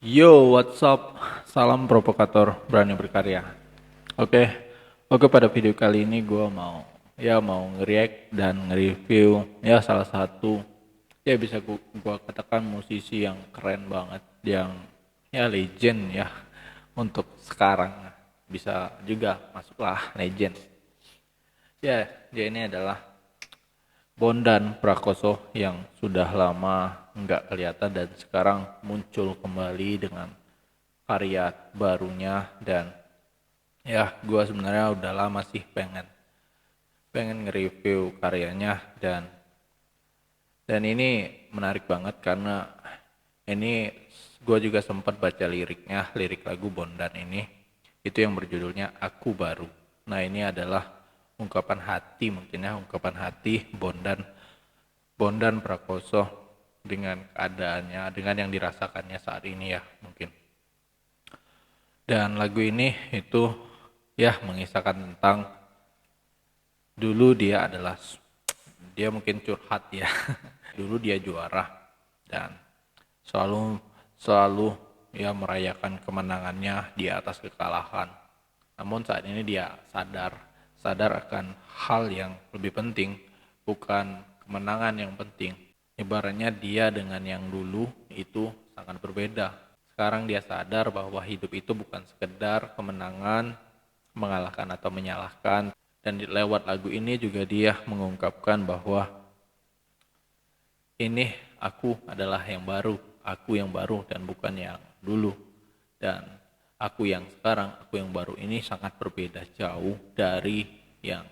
Yo, what's up? Salam provokator berani berkarya. Oke, oke pada video kali ini gue mau nge-react dan nge-review ya salah satu ya bisa gua katakan musisi yang keren banget, yang ya legend ya untuk sekarang, bisa juga masuklah legend. Ya, dia ini adalah Bondan Prakoso yang sudah lama nggak kelihatan dan sekarang muncul kembali dengan karya barunya. Dan ya gue sebenarnya udah lama sih pengen nge-review karyanya. Dan ini menarik banget karena ini gue juga sempat baca lirik lagu Bondan ini, itu yang berjudulnya Aku Baru. Nah, ini adalah ungkapan hati Bondan Prakoso dengan keadaannya, dengan yang dirasakannya saat ini ya mungkin. Dan lagu ini itu ya mengisahkan tentang dulu dia mungkin curhat ya. Dulu dia juara dan selalu ya merayakan kemenangannya di atas kekalahan. Namun saat ini dia sadar akan hal yang lebih penting, bukan kemenangan yang penting. Ibaratnya dia dengan yang dulu itu sangat berbeda. Sekarang dia sadar bahwa hidup itu bukan sekedar kemenangan, mengalahkan atau menyalahkan. Dan lewat lagu ini juga dia mengungkapkan bahwa ini aku adalah yang baru, aku yang baru dan bukan yang dulu. Dan aku yang sekarang, aku yang baru ini sangat berbeda jauh dari yang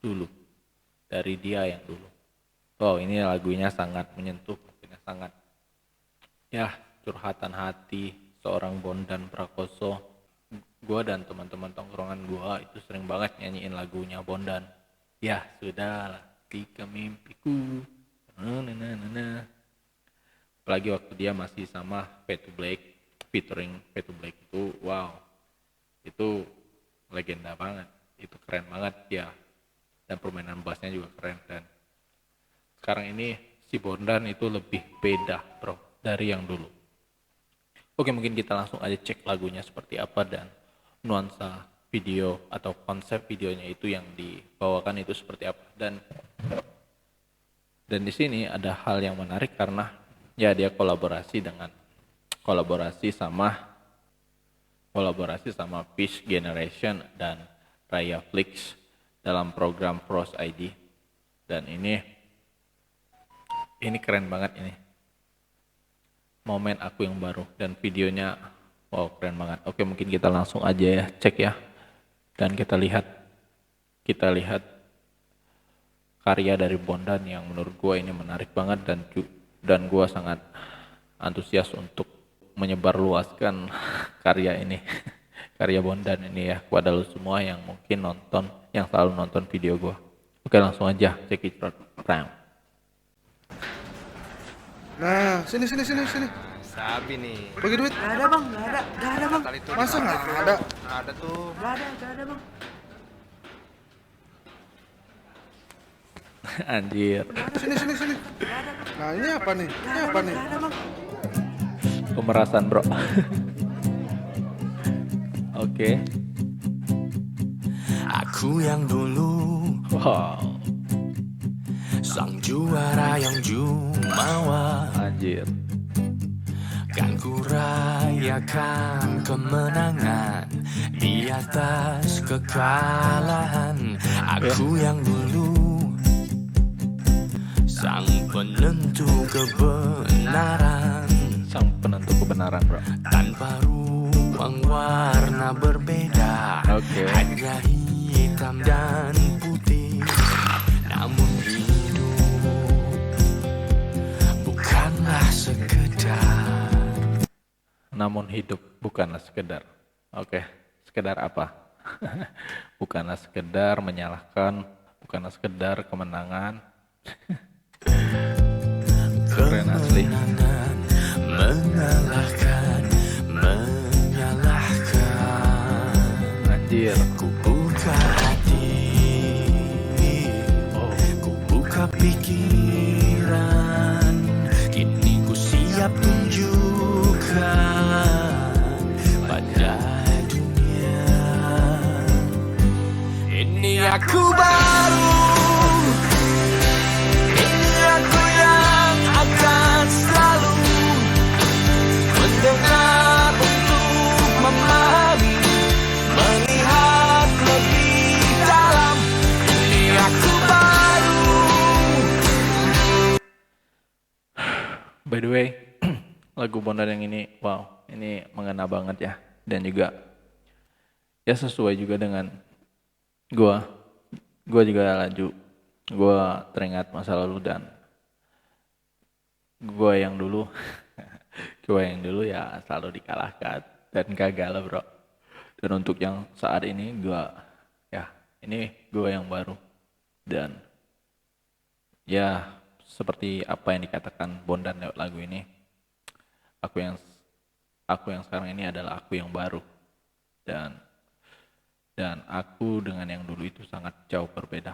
dulu, dari dia yang dulu. Oh, ini lagunya sangat menyentuh, sangat ya curhatan hati seorang Bondan Prakoso. Gua dan teman-teman tongkrongan gua itu sering banget nyanyiin lagunya Bondan. Ya sudahlah, ketika mimpiku. Apalagi waktu dia masih sama Fade to Black, featuring Fade to Black itu, wow, itu legenda banget, itu keren banget ya. Dan permainan bassnya juga keren. Dan sekarang ini si Bondan itu lebih beda bro dari yang dulu. Oke, mungkin kita langsung aja cek lagunya seperti apa dan nuansa video atau konsep videonya itu yang dibawakan itu seperti apa. Dan di sini ada hal yang menarik karena ya dia kolaborasi sama Peace Generation dan Raya Flix dalam program Pros ID. Dan ini keren banget ini. Momen aku yang baru dan videonya wow keren banget. Oke, mungkin kita langsung aja ya cek ya. Dan kita lihat karya dari Bondan yang menurut gue ini menarik banget dan gue sangat antusias untuk menyebarluaskan karya ini, karya Bondan ini ya kepada lo semua yang mungkin yang selalu nonton video gue. Oke, langsung aja check it out. Nah, sini. Sabi nih. Bagi duit. Gak ada bang, gak ada bang. Kali itu Masa nggak ada? Ada tuh. Gak ada bang. Anjir. Sini. Nah, ini apa nih? Ini apa nih? Gak ada bang. Pemerasan bro. Oke. Aku yang dulu, Wow. sang juara yang jumawa, Anjir. kan ku rayakan kemenangan di atas kekalahan. Aku yang dulu, sang penentu kebenaran, Sang penentu kebenaran bro. tanpa ruang warna berbeda, Oke. hanya hitam dan putih. Namun hidup bukanlah sekedar. Oke, sekedar apa? Bukanlah sekedar menyalahkan, bukanlah sekedar kemenangan. Keren asli. Kemenangan, mengalahkan, menyalahkan. Anjir. Ku buka hati, ku buka pikiran, kini ku siap tunjukkan By the way, lagu Bondan yang ini, wow, ini mengena banget ya. Dan juga, ya sesuai juga dengan gua. Gua juga laju. Gua teringat masa lalu dan gua yang dulu, gua yang dulu ya selalu dikalahkan dan gagal lah bro. Dan untuk yang saat ini gua, ya ini gua yang baru. Dan ya seperti apa yang dikatakan Bondan lewat lagu ini, aku yang sekarang ini adalah aku yang baru. Dan aku dengan yang dulu itu sangat jauh berbeda.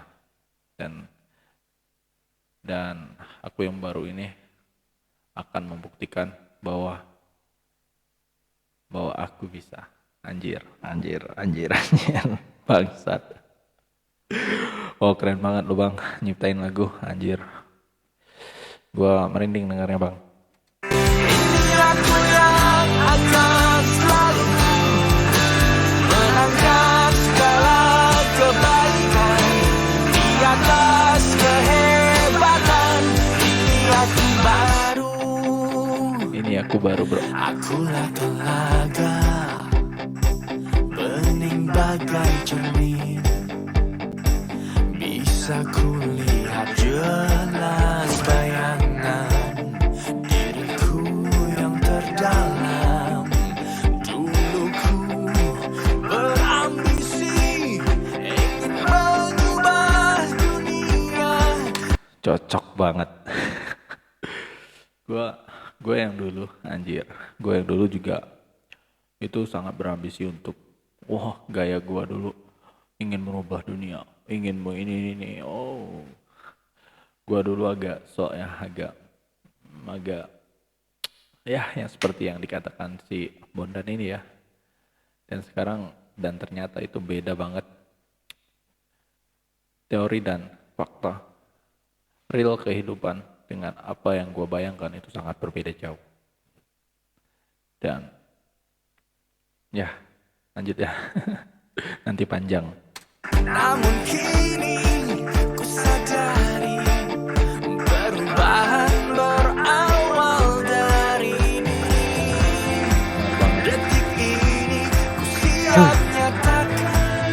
Dan aku yang baru ini akan membuktikan bahwa aku bisa. Anjir. Bangsat. Oh keren banget lu bang, nyiptain lagu, anjir. Gua merinding dengarnya bang. Aku yang akan selalu menangkan segala kebaikan di atas kehebatan. Ini aku baru bro. Akulah telaga, bening bagai cermin. Bisa kulihat jelas bayangan diriku yang terdalam. Dulu ku berambisi ingin mengubah dunia. Cocok banget. Gue yang dulu, anjir. Gue yang dulu juga itu sangat berambisi untuk, wah gaya gue dulu ingin merubah dunia, ingin mau ini. Oh, gue dulu agak sok ya, agak ya yang seperti yang dikatakan si Bondan ini ya. Dan ternyata itu beda banget. Teori dan fakta real kehidupan dengan apa yang gue bayangkan itu sangat berbeda jauh. Dan ya lanjut ya. Nanti panjang. Namun kini ku sadari perubahan berawal dari ini. Detik ini ku siap nyatakan,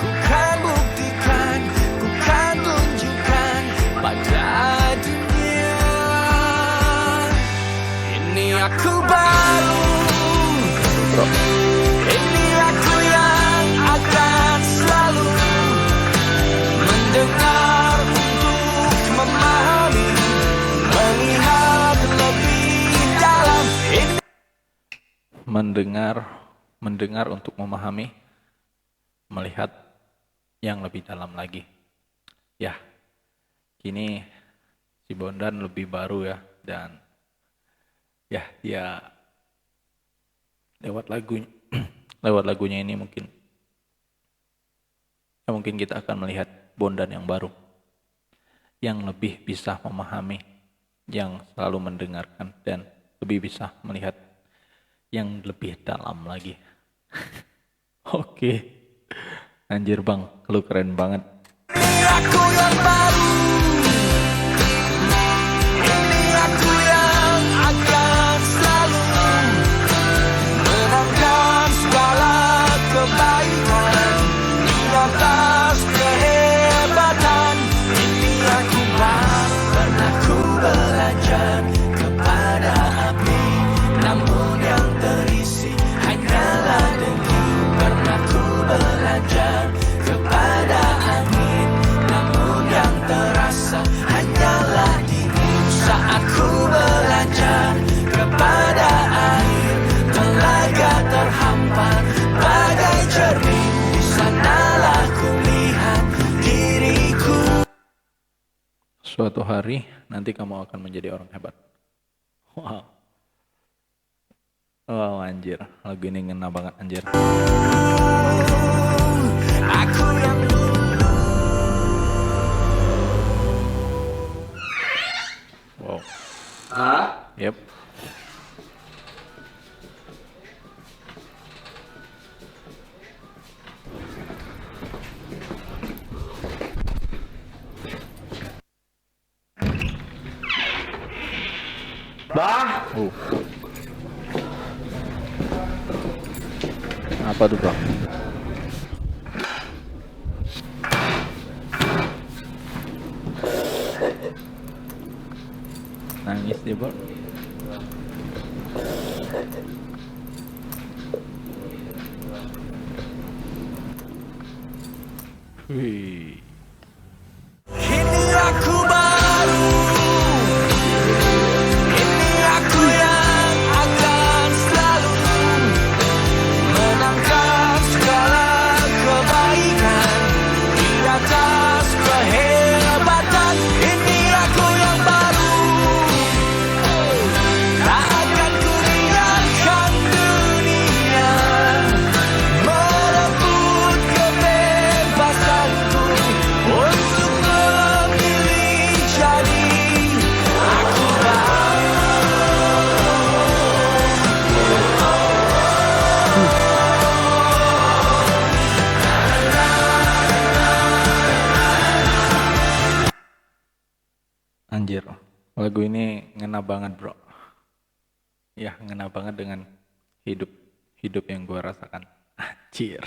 ku kan buktikan, ku kan tunjukkan pada dunia. Ini aku baru. Ini aku yang akan selalu mendengar untuk memahami, melihat lebih dalam. Mendengar untuk memahami, melihat yang lebih dalam lagi. Ya, kini si Bondan lebih baru ya, dan ya dia lewat lagunya ini mungkin kita akan melihat Bondan yang baru, yang lebih bisa memahami, yang selalu mendengarkan, dan lebih bisa melihat yang lebih dalam lagi. Oke. Anjir bang, lu keren banget. Ini aku yang baru. Ini aku yang akan selalu menangkan segala kebaikan di atas kehebatan. Ini aku baru. Pernah ku belajar kepada api, namun yang terisi hanyalah dengki. Pernah ku belajar kepada angin, namun yang terasa hanyalah dingin. Saat ku belajar kepada air, telaga terhampar bagai cermin. Di sanalah ku lihat diriku. Suatu hari nanti kamu akan menjadi orang hebat. Wow. Wow anjir, lagu ini ngena banget anjir. Aku yang dulu. Wow. Ah, Yep. Bah. Apa tuh bro? Nangis dia bro. Wih. Kini aku baru, ini aku yang akan selalu menangkap segala kebaikan di atas kehebatan. Ini aku yang baru, tak akan ku biarkan dunia merebut kebebasanku untuk memilih jadi aku baru. Anjir, lagu ini ngena banget bro. Ya ngena banget dengan hidup yang gue rasakan. Anjir.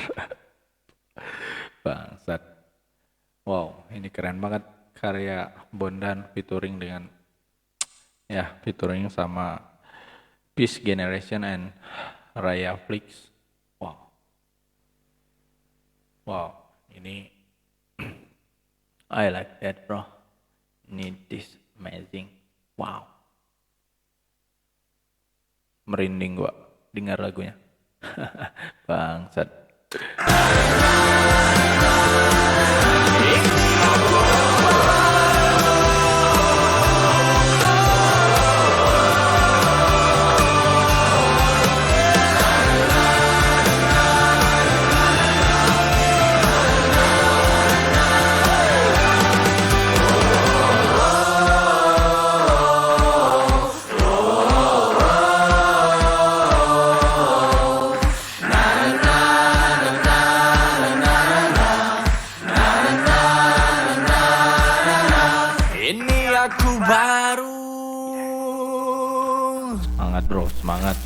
Bangsat. Wow, ini keren banget karya Bondan featuring sama Peace Generation and Raya Flix. Wow. Wow, ini I like that bro. Need this amazing. Wow. Merinding gua dengar lagunya. Bangsat. Ini aku baru. Semangat bro, semangat.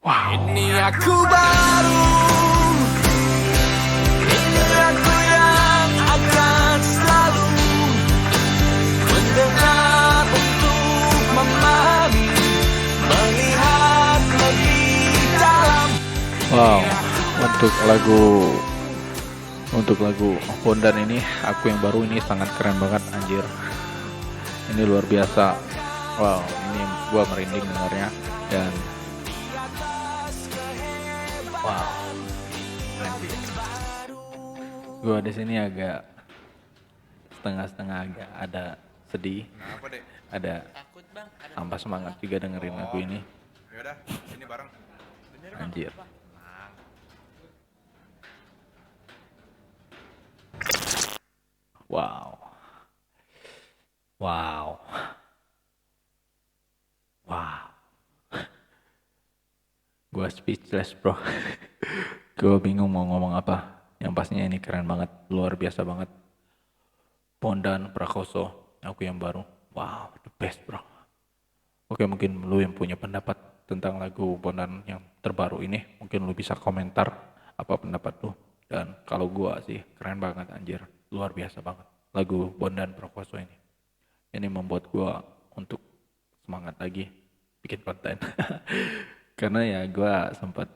Wow. Ini aku baru. Ini aku yang akan selalu mendengar untuk memahami, melihat lebih dalam. Wow, untuk lagu Bondan ini, aku yang baru ini sangat keren banget anjir. Ini luar biasa. Wow, ini gua merinding dengarnya dan wow. Anjir. Gua di sini agak setengah-setengah agak ada sedih, Kenapa dek? ada tambah semangat juga dengerin lagu ini. Yaudah, sini bareng. Anjir. Wow. Wow. Wow. Gua speechless, bro. Gua bingung mau ngomong apa. Yang pastinya ini keren banget, luar biasa banget. Bondan Prakoso, aku yang baru. Wow, the best, bro. Oke, mungkin lu yang punya pendapat tentang lagu Bondan yang terbaru ini, mungkin lu bisa komentar apa pendapat lu. Dan kalau gua sih keren banget anjir, luar biasa banget lagu Bondan Prakoso ini. Ini membuat gua untuk semangat lagi bikin konten. Karena ya gua sempat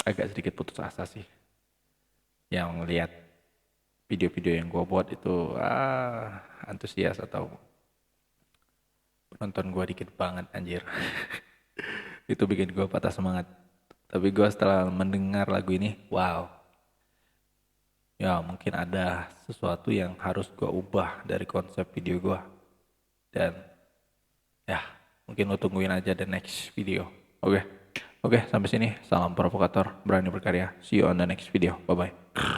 agak sedikit putus asa sih. Yang lihat video-video yang gua buat itu antusias atau penonton gua dikit banget anjir. Itu bikin gua patah semangat. Tapi gua setelah mendengar lagu ini, wow. Ya mungkin ada sesuatu yang harus gua ubah dari konsep video gua. Dan ya mungkin lo tungguin aja the next video. Oke, sampai sini. Salam provokator, berani berkarya. See you on the next video. Bye-bye.